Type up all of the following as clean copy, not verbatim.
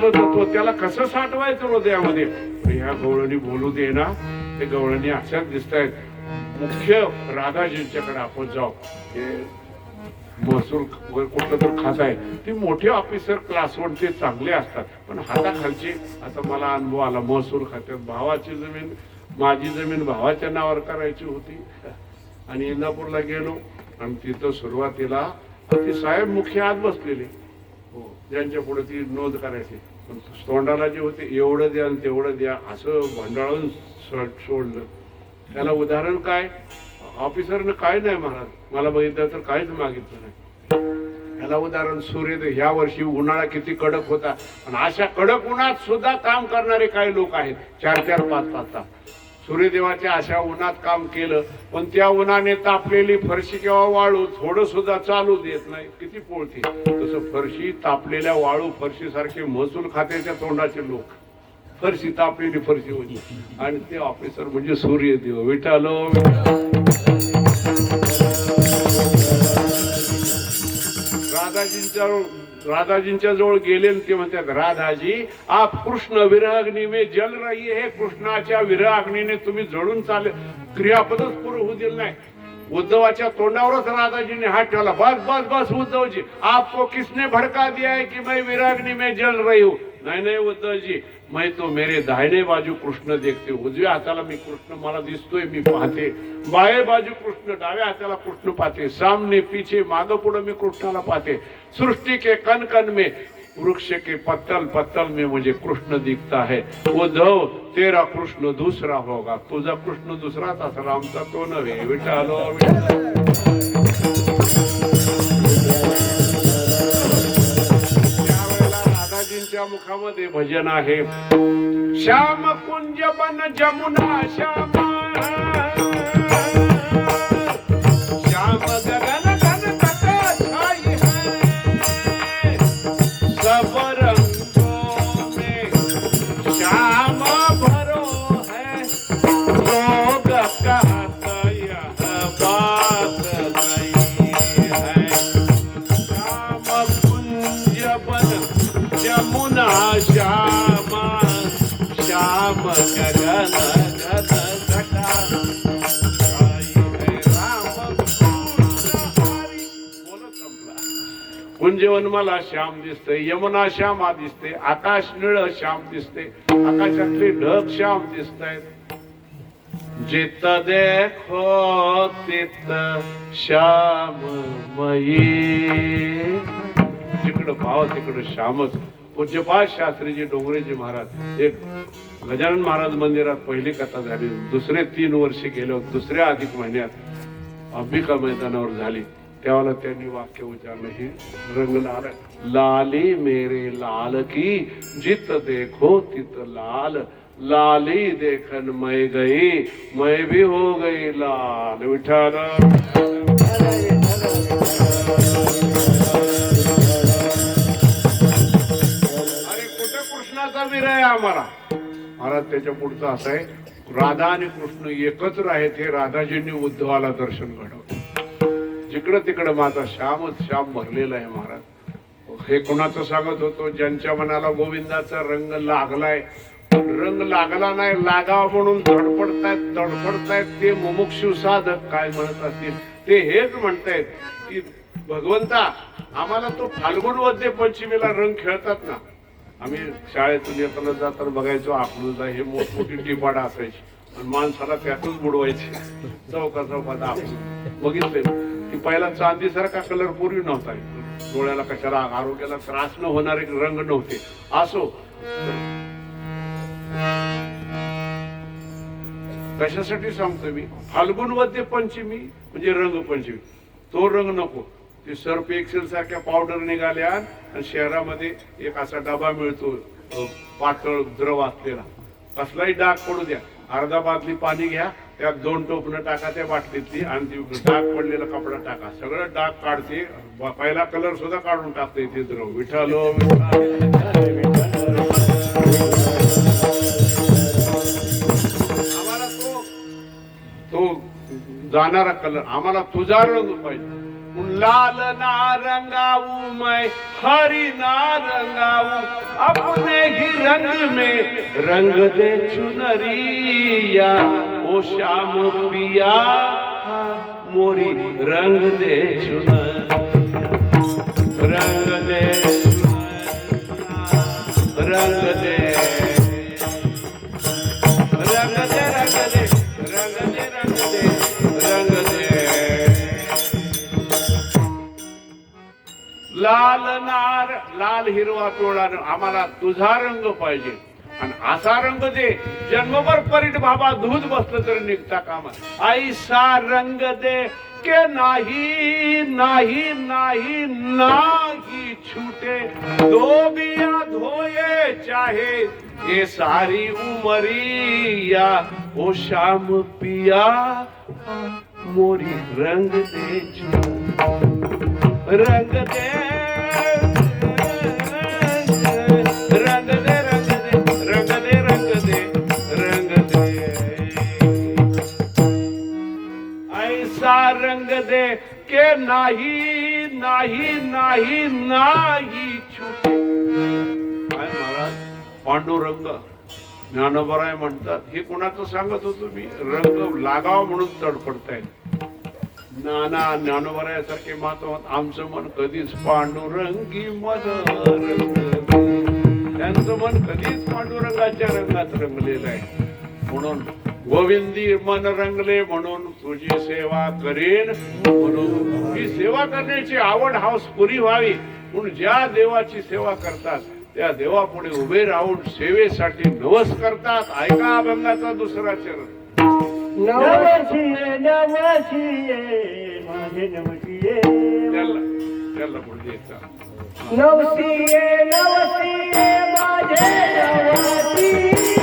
आतलं तत्व त्याला कसं साठवायचं हृदयामध्ये. ह्या गवळणी बोलू दे ना. ते गवळणी अशाच दिसत आहेत. मुख्य राधाजींच्याकडे आपण जाऊ. महसूल कुठलं तर खात आहे. ते मोठे ऑफिसर क्लास 1 ते चांगले असतात, पण हाताखालचे आता मला अनुभव आला. महसूल खात्यात भावाची जमीन, माझी जमीन भावाच्या नावावर करायची होती आणि इंदापूरला गेलो आणि तिथं सुरुवातीला ते साहेब मुख्य आत बसलेले, हो, ज्यांच्या पुढे ती नोंद करायची. पण तोंडाला जे होते एवढं द्या आणि तेवढं द्या असं भंडाळून सोडलं. त्याला उदाहरण काय, ऑफिसरनं काय नाही महाराज, मला बघितलं तर काहीच मागितलं नाही. त्याला उदाहरण सूर्य, ह्या वर्षी उन्हाळा किती कडक होता, आणि अशा कडक उन्हात सुद्धा काम करणारे काही लोक आहेत 4-4, 5-5 तास सूर्यदेवाच्या अशा उन्हात काम केलं. पण त्या उन्हाने तापलेली फरशी किंवा वाळू थोडं सुद्धा चालू देत नाही, किती पोळते. तसं फरशी तापलेल्या वाळू फरशी सारखे महसूल खात्याच्या तोंडाचे लोक. फरशी तापलेली फरशी होती आणि ते ऑफिसर म्हणजे सूर्यदेव. विठालो राधाजींच्या जवळ गेले आणि ते म्हणतात, राधाजी आप कृष्ण विरहाग्नी में जल रही है. कृष्णाच्या विरहाग्नीने तुम्ही जळून चालले. क्रियापदच पूर्ण होऊ दिलं नाही. उद्धवाच्या तोंडावरच राधाजीने हात ठेवला. बस बस बस उद्धवजी, आपको किसने भड़का दिया है कि मैं विराग्नि में जल रही हूँ. नहीं नहीं उद्धवजी, मैं तो मेरे दाहिने बाजू कृष्ण देखते. उजव्या हाताला मी कृष्ण मला दिसतोय, मी पाहते. बाये बाजू कृष्ण, डाव्या हाताला कृष्ण पाहते. सामने पीछे मागं पुढे मी कृष्णाला पाहते. सृष्टि के कण कण में, वृक्ष के पत्तल पत्तल में मुझे कृष्ण दिखता है. उद्धव तेरा कृष्ण दूसरा होगा. तुझा कृष्ण दुसराच असेल, आमचा तो नव्हे. विठालो राधाजींच्या मुखामध्ये भजन आहे. श्याम कुंज बन जमुना श्याम, श्याम गगन घन तट छाई है. सब रंगों में श्याम भरो है. लोग कहत यह बात नहीं है. श्याम कुंज बन जमुना श्यामा, श्याम गगन घन घटा छाई है. राम हरी बोलत संपला. कुंजवन मला श्याम दिसते, यमुना श्यामा दिसते, आकाश निळ श्याम दिसते, आकाशातले ढग श्याम दिसत आहेत. जित देखो तित श्याममयी. जिकडं भाव तिकडं श्यामच. पूज्यपाद शास्त्रीजी डोंगरेजी महाराज, एक गजानन महाराज मंदिरात पहिली कथा झाली. दुसरे 3 वर्ष गेले, दुसऱ्या अधिक महिन्यात अंबिका मैदानावर झाली. त्यावेळेला त्यांनी वाक्य उच्चारलं, ही रंग लाल लाली मेरे लाल की, जित देखो तित लाल. लाली देखन मैं गई, मैं भी हो गई लाल. विठाल विरह आम्हाला. महाराज त्याच्या पुढचं असं आहे, राधा आणि कृष्ण एकत्र आहेत. हे राधाजींनी उद्धवाला दर्शन घडवलं. जिकडं तिकडं माझा श्यामच श्याम भरलेला आहे. महाराज हे कोणाचं सांगत होतो, ज्यांच्या मनाला गोविंदाचा रंग लागलाय, रंग लागला नाही, लागावा म्हणून धडपडतायत ते मुमुक्षु साधक काय म्हणत असतील ते हेच म्हणतायत की भगवंता आम्हाला तो फाल्गुन वद्य पंचमीला रंग खेळतात ना. आम्ही शाळेतून येताना जाताना बघायचो, आपलं हे मोठमोठी टिपाडा असायची आणि माणसाला त्यातच बुडवायची. चौकात आपण बघितले की पहिला चांदीसारखा कलर पूर्वी नव्हता. डोळ्याला कशाला आरोग्याला त्रास न होणारे रंग नव्हते. असो, कशासाठी सांगतोय मी, फाल्गुन वद्य पंचमी म्हणजे रंगपंचमी. तो रंग नको. ते सर्फ एक्सेल सारख्या पावडर निघाल्या आणि शहरामध्ये एक असा डबा मिळतो पातळ द्रव असलेला. कसलाही डाग पडू द्या, अर्धा बादली पाणी घ्या, त्यात 2 टोपणं टाका त्या बाटलीतली आणि ती डाग पडलेला कपडा टाका, सगळं डाग काढते. पहिला कलर सुद्धा काढून टाकते ते द्रव. विठालो आम्हाला तो जाणारा कलर, आम्हाला तुझा रंग पाहिजे. लाल ना रंगाऊ मैं हरी ना रंगाऊ, अपने रंग में रंग दे चुनरिया ओ श्याम पिया मोरी रंग दे चुनरिया रंग दे रंग दे रंग दे रंग दे रंग दे रंग दे रंग दे लाल नार लाल हिरवा पिवळा आम्हाला तुझा रंग पाहिजे आणि असा रंग दे जन्मभर परीट बाबा दूध बसलं तरी निघता कामा ऐसा रंग दे के नाही नाही नाही नाही छूटे धोबिया धोए चाहे ये सारी उमरिया ओ श्याम पिया मोरी रंग दे रंग दे रंग दे रंग दे रंग दे रंग दे रंग दे ऐसा रंग दे के नाही नाही नाही नाही छूटे काय महाराज पांडुरंग ज्ञानोबराय म्हणतात हे कोणाचं सांगत होतो मी रंग लागाव म्हणून तडफडताय नाना ज्ञानोबरायासारखे महात्मा आमचं मन कधीच पांडुरंगी मन त्यांचं मन कधीच पांडुरंगाच्या रंगात रंगलेलं आहे म्हणून गोविंदी मन रंगले म्हणून तुझी सेवा करेन म्हणून ही सेवा करण्याची आवड हौस पुरी व्हावी म्हणून ज्या देवाची सेवा करतात त्या देवापुढे उभे राहून सेवेसाठी नवस करतात ऐका अभंगाचा दुसरा चरण नवशिये नवशिये माझे नवशिये त्याला पुढे नवशिये नवशिये माझे नवशिये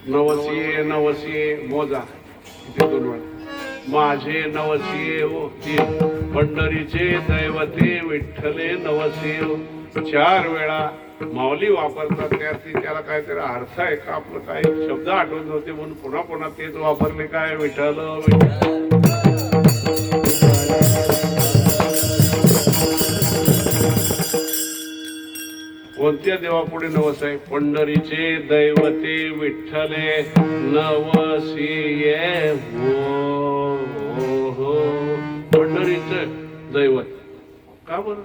नवसिये नवसिये मोजा इथे दोन वेळा माझे नवसिये ओ तीन पंढरीचे दैवते विठ्ठले नवसिये चार वेळा माऊली वापरतात त्याला काहीतरी अर्थ आहे का आपलं काही शब्द आठवत नव्हते म्हणून पुन्हा पुन्हा तेच वापरले काय विठ्ठल विठ्ठल कोणत्या देवापुढे नवस आहे पंढरीचे दैवते विठ्ठले नवसिये हो पंढरीचं दैवत का बरं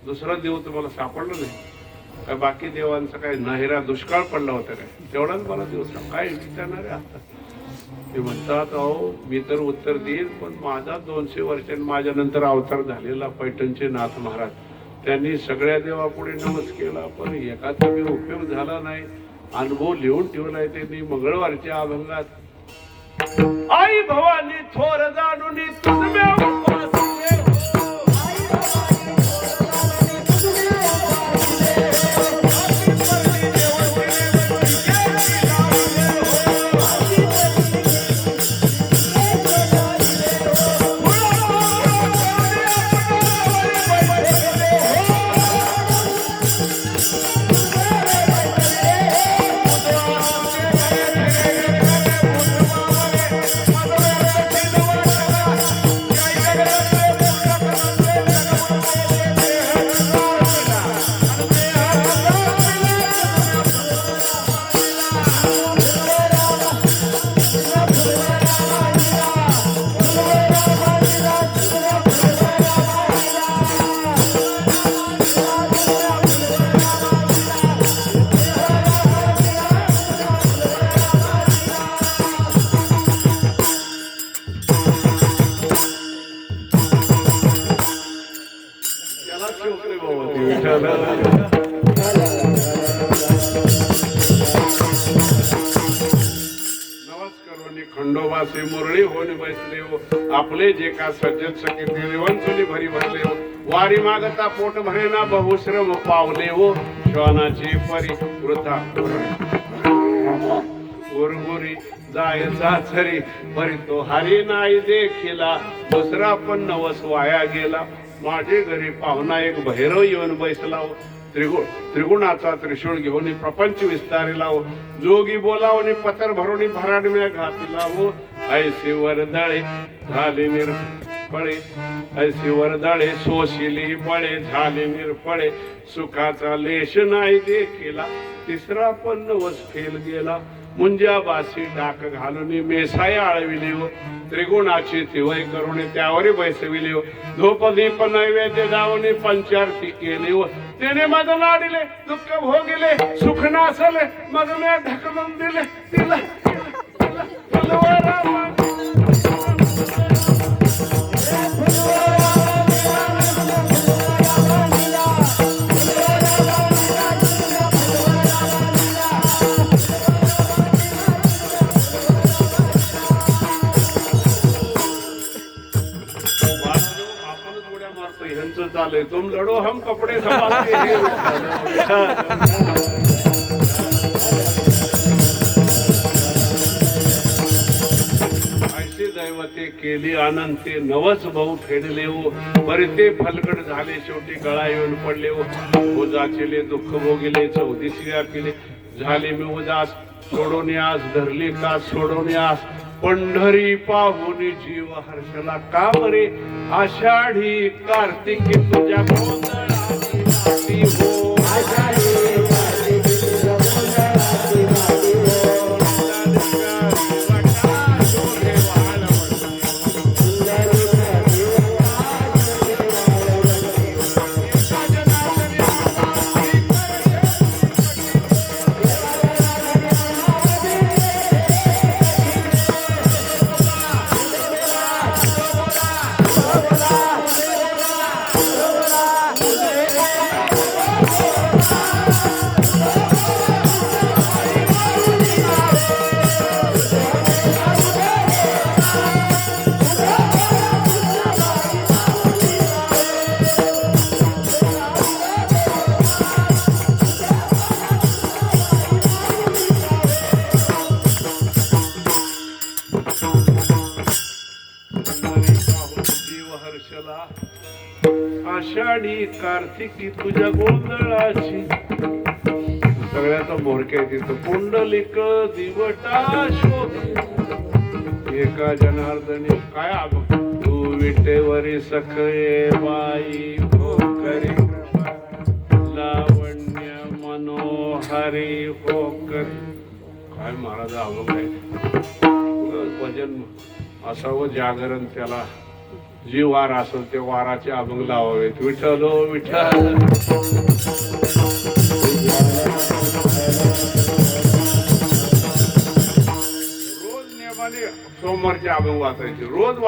दुसरा देव तुम्हाला सापडला नाही काय बाकी देवांचा काय नाहिरा दुष्काळ पडला होता काय तेवढाच मला दिवस काय विचारणार आहे आता ते म्हणतात अहो मी तर उत्तर देईन, पण माझा 200 वर्षांनी माझ्या नंतर अवतार झालेला पैठणचे नाथ महाराज, त्यांनी सगळ्या देवापुढे नमस केला, पण एकाचा बी उपयोग झाला नाही. अनुभव लिहून ठेवलाय त्यांनी मंगळवारच्या अभंगात. आई भवानी थोर जाणून तुझ्या उपासिले हो. खंडोबासे मुरळी होऊन बसले हो. आपले जे का सज्जन सखे ते रेवंचुली भरी भरले हो. वारी मागता पोट भरेना बहुश्रम पावले हो. श्वानाची परी वृथा गुरगुरी जायचा चरी परी तो हरी नाही देखिला. दुसरा पण नवस वाया गेला. माझे घरी पाहुणा एक भैरव येऊन बसला हो. त्रिगुणाचा त्रिशूळ घेऊन प्रपंच विस्तारिला हो. जोगी बोलावणी पतर भरून भराडम्या घातिला हो. ऐसी वरदळे झाले निरफळे, ऐसी वरदळे सोशिली बळे झाले निरफळे. सुखाचा लेश नाही देखिला. तिसरा पण नवस फेल गेला. मुंज्या बासी डाक घालून मेसाई आळविली हो. त्रिगुणाची तिवय करून त्यावर बैसविली हो. धूप दीप नैवेद्य दावणी पंचारती केली हो. त्याने मग लाडिले दुःख भोगिले सुख नासले मग मी ढकलून दिले तिला चाले तुम लढो हम कपडे संभालते हैं. ऐसे दैवते केली अनंते नवस भाऊ फेडले हो. बरे ते फलकट झाले शेवटी गळा येऊन पडले हो. ओजाचिले दुःख भोगिले 34 पिले झाले मी उदास. सोडून आस धरली का सोडून आस. पंढरी पाहुनी जीव हर्षला का बरे. आषाढी कार्तिकी तुझ्या गोंधळाची नाती हो. आषाढी कार्तिकी तुझ्या गोंधळाची नाती हो. आषाढी कार्तिकी तुझ्या गोंधळाची. सगळ्याचा मोरक्या तिथं पुंडलिक दिवटा शोध एका जनार्दनी काय तू विटेवरी सखये बाई होकरी लावण्य मनोहरी होकरी. काय महाराज अभंग आहे. भजन असावं जागरण त्याला जी वार असेल ते वाराचे अभंग लावावेत. विठ्ठल विठ्ठल. रोज नेमाने सोमवारचे अभंग वाचायचे रोज